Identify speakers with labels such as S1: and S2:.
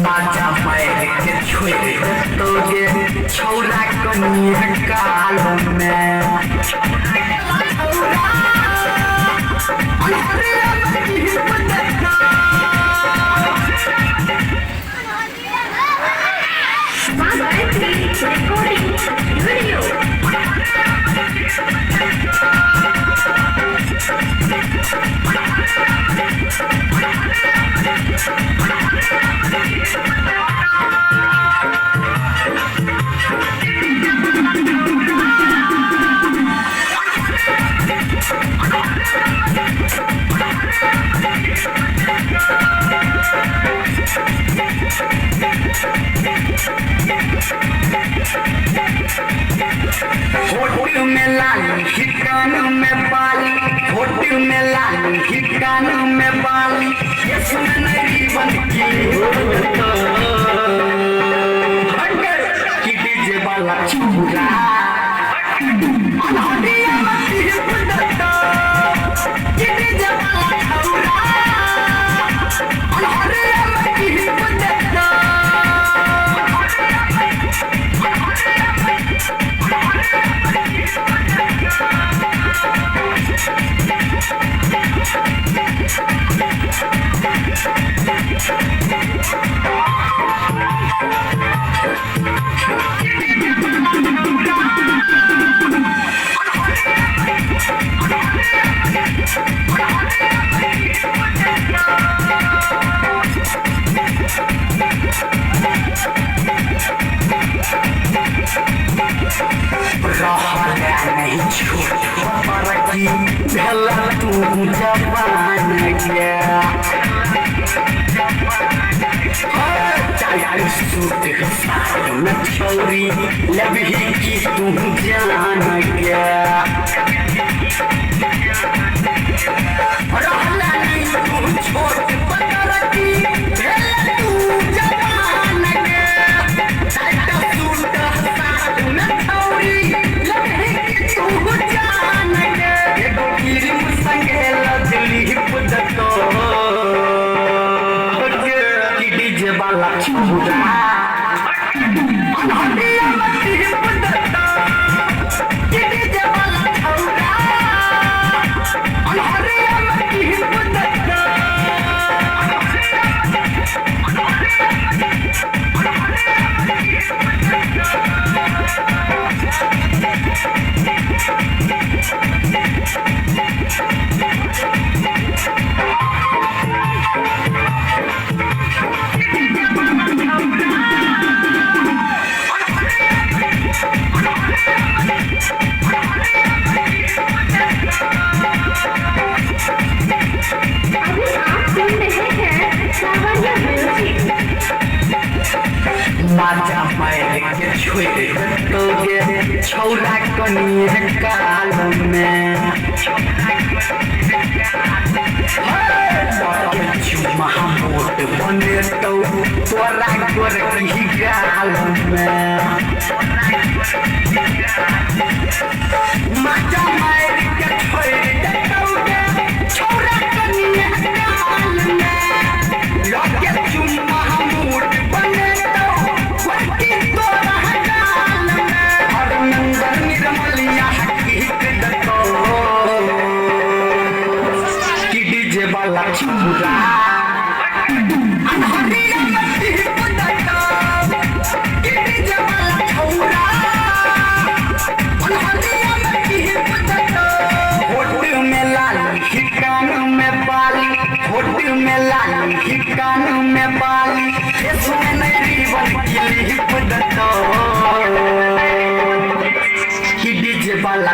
S1: Mata mai ke chui to je chola ko ni kaal mein
S2: recording video.
S1: Hotel में लाली हिकान में बाली hotel में लाली हिकान में बाली ये सुन नहीं बन की हटर की डीजे वाला चूरा अनहरिया मती बुदता की डीजे वाला चूरा अनहरिया मती बुदता भला तू जवान गया सूट में छोरी लबही की तू जान गया रहला नहीं तू छोट पतर की तू जवान गया सूट में छोरी लबही की तू जान वाला चूड़ा अनहरिया मती बुदता की डीजे वाला चूड़ा अनहरिया मती बुदता माजा मैं के छुई तो जे छोला कनी काल में महमूद बने तो तोरा गोर की गाल में माजा मैं के छुई तो जे छोला कनी काल में लगे चुम महमूद बने वाला चूड़ा अनहरिया मती बुदता की डीजे वाला चूड़ा अनहरिया मती बुदता होटल में लाली हिकान में बाली होटल में लाली हिकान में बाली ये सुन नहीं बन की बुदता की डीजे वाला